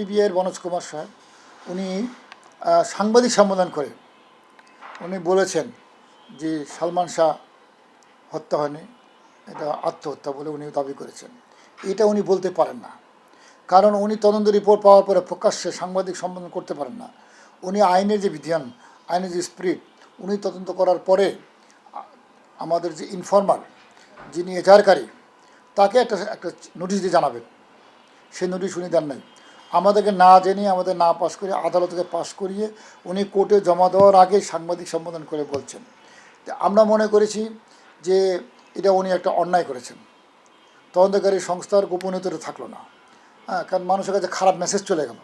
পিবিআইয়ের মনোজ কুমার সাহেব উনি সাংবাদিক সম্মেলন করে উনি বলেছেন যে সালমান শাহ হত্যা হয়নি, এটা আত্মহত্যা বলে উনি দাবি করেছেন। এটা উনি বলতে পারেন না, কারণ উনি তদন্ত রিপোর্ট পাওয়ার পরে প্রকাশ্যে সাংবাদিক সম্মেলন করতে পারেন না। উনি আইনের যে বিধান, আইনের যে স্পিরিট, উনি তদন্ত করার পরে আমাদের যে ইনফর্মার যিনি এজাহারকারী তাকে একটা একটা নোটিশ দিয়ে জানাবেন। সেই নোটিশ উনি দেন নাই। আমাদেরকে না জেনে, আমাদের না পাস করে, আদালতকে পাস করিয়ে উনি কোর্টে জমা দেওয়ার আগে সাংবাদিক সম্বোধন করে বলছেন। আমরা মনে করেছি যে এটা উনি একটা অন্যায় করেছেন। তদন্তকারী সংস্থার গোপনীয়তা থাকলো না, হ্যাঁ, কারণ মানুষের কাছে খারাপ মেসেজ চলে গেল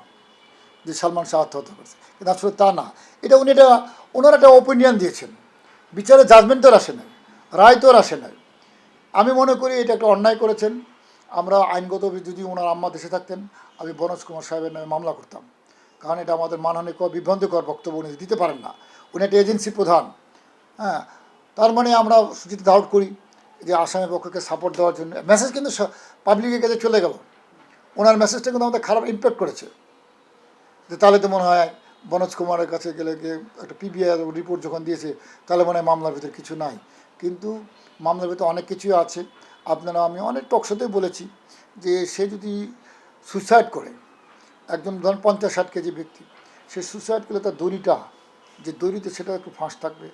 যে সালমান শাহ আত্মহত্যা করেছে, কিন্তু আসলে তা না। এটা উনি ওনার একটা ওপিনিয়ন দিয়েছেন, বিচারে জাজমেন্ট তো আসে নাই, রায় তো আসে নাই। আমি মনে করি এটা একটা অন্যায় করেছেন। আমরা আইনগত যদি ওনার আম্মা দেশে থাকতেন, আমি মনোজ কুমার সাহেবের নামে মামলা করতাম, কারণ এটা আমাদের মানহানিকর, বিভ্রান্তিকর বক্তব্য উনি দিতে পারেন না। উনি একটা এজেন্সি প্রধান, হ্যাঁ। তার মানে আমরা যদি ডাউট করি যে আসামের পক্ষকে সাপোর্ট দেওয়ার জন্য মেসেজ কিন্তু পাবলিকের কাছে চলে গেল, ওনার মেসেজটা কিন্তু আমাদের খারাপ ইম্প্যাক্ট করেছে। যে তাহলে তো মনে হয় মনোজ কুমারের কাছে গেলে গিয়ে একটা পিবিআই রিপোর্ট যখন দিয়েছে তাহলে মনে হয় মামলার ভিতরে কিছু নাই, কিন্তু মামলার ভিতরে অনেক কিছুই আছে। আপনারা, আমি অনেক টকশোতেই বলেছি যে সে যদি সুইসাইড করে, একজন ধরেন 50-60 কেজি ব্যক্তি, সে সুইসাইড করলে তার দড়িটা, যে দড়িতে সেটা একটু ফাঁস থাকবে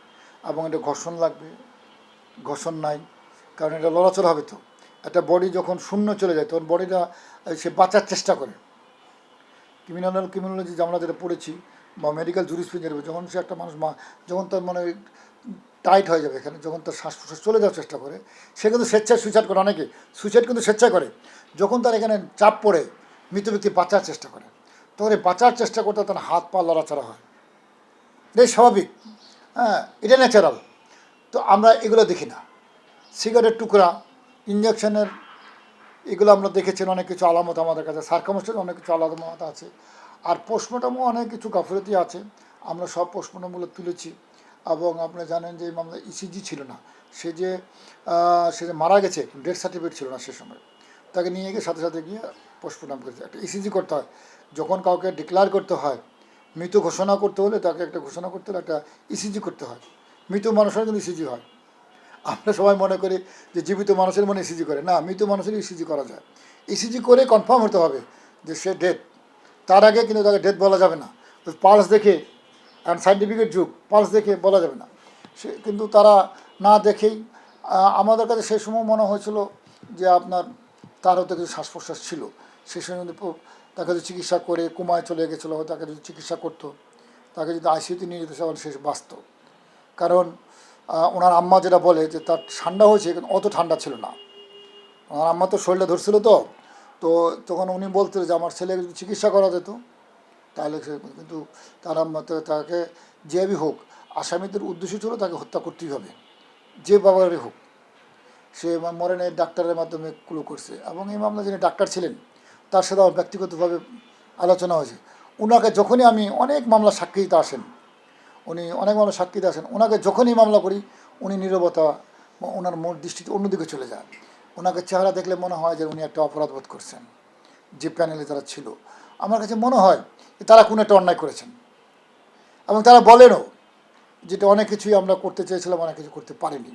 এবং এটা ঘর্ষণ লাগবে, ঘর্ষণ নাই, কারণ এটা লড়াচড়া হবে। তো একটা বডি যখন শূন্য চলে যায় তখন বডিটা সে বাঁচার চেষ্টা করে। ক্রিমিনোলজি আমরা যেটা পড়েছি বা মেডিকেল জুরিসপ্রুডেন্স, যখন সে একটা মানুষ যখন তার মানে টাইট হয়ে যাবে এখানে, যখন তার শ্বাস প্রশ্বাস চলে যাওয়ার চেষ্টা করে, সে কিন্তু স্বেচ্ছায় সুইসাইড করে। অনেকে সুইসাইড কিন্তু স্বেচ্ছায় করে। যখন তার এখানে চাপ পড়ে মৃত ব্যক্তি বাঁচার চেষ্টা করে, তখন এই বাঁচার চেষ্টা করতে তার হাত পা লড়াচড়া হয়, এটাই স্বাভাবিক, হ্যাঁ, এটা ন্যাচারাল। তো আমরা এগুলো দেখি না। সিগারেট টুকরা, ইঞ্জেকশনের, এগুলো আমরা দেখেছেন অনেক কিছু আলামত আমাদের কাছে, সার্কামস্টেন্স অনেক কিছু আলামত আছে। আর পোস্টমর্টমও অনেক কিছু গাফিলতি আছে, আমরা সব পোস্টমর্টমগুলো তুলেছি। এবং আপনারা জানেন যে এই মামলা ইসিজি ছিল না, সে যে মারা গেছে, ডেথ সার্টিফিকেট ছিল না সে সময়, তাকে নিয়ে গিয়ে সাথে সাথে গিয়ে পোস্টমর্টম করেছে। একটা ইসিজি করতে হয়, যখন কাউকে ডিক্লেয়ার করতে হয়, মৃত ঘোষণা করতে হলে তাকে একটা ঘোষণা করতে হলে একটা ইসিজি করতে হয়। মৃত মানুষের কিন্তু ইসিজি হয়। আমরা সবাই মনে করি যে জীবিত মানুষের মনে ইসিজি করে, না, মৃত মানুষের ইসিজি করা যায়। ইসিজি করে কনফার্ম হতে হবে যে সে ডেথ, তার আগে কিন্তু তাকে ডেথ বলা যাবে না। পালস দেখে, অ্যান্ড সাইন্টিফিকের যুগ, পালস দেখে বলা যাবে না। সে কিন্তু তারা না দেখেই, আমাদের কাছে সেই সময় মনে হয়েছিল যে আপনার তার হয়তো কিছু শ্বাস প্রশ্বাস ছিল, সে সময় তাকে যদি চিকিৎসা করে কোমায় চলে গেছিলো, তাকে যদি চিকিৎসা করতো, তাকে যদি আইসিইউতে নিয়ে যেতে সে বাঁচত। কারণ ওনার আম্মা যেটা বলে যে তার ঠান্ডা হয়েছে, কিন্তু অত ঠান্ডা ছিল না। ওনার আম্মা তো শরীরটা ধরছিল, তো তো তখন উনি বলতেন যে আমার ছেলেকে যদি চিকিৎসা করা যেত তাহলে সে, কিন্তু তার আম্মা তো তাকে যেভাবেই হোক, আসামিদের উদ্দেশ্য ছিল তাকে হত্যা করতেই হবে, যে বাবারই হোক। সে মরেনে ডাক্তারের মাধ্যমে ক্লু করছে, এবং এই মামলা যিনি ডাক্তার ছিলেন তার সাথে আমার ব্যক্তিগতভাবে আলোচনা হয়েছে। ওনাকে যখনই আমি অনেক মামলা সাক্ষী দিতে আসেন, উনি অনেক মামলা সাক্ষী দিতে আসেন, ওনাকে যখনই মামলা করি উনি নীরবতা, ওনার মোট দৃষ্টিতে অন্যদিকে চলে যায়। ওনাকে চেহারা দেখলে মনে হয় যে উনি একটা অপরাধ বোধ করছেন। যে প্যানেলে যারা ছিল, আমার কাছে মনে হয় তারা কোনো একটা অন্যায় করেছেন, এবং তারা বলেনও যেটা অনেক কিছুই আমরা করতে চেয়েছিলাম, অনেক কিছু করতে পারিনি।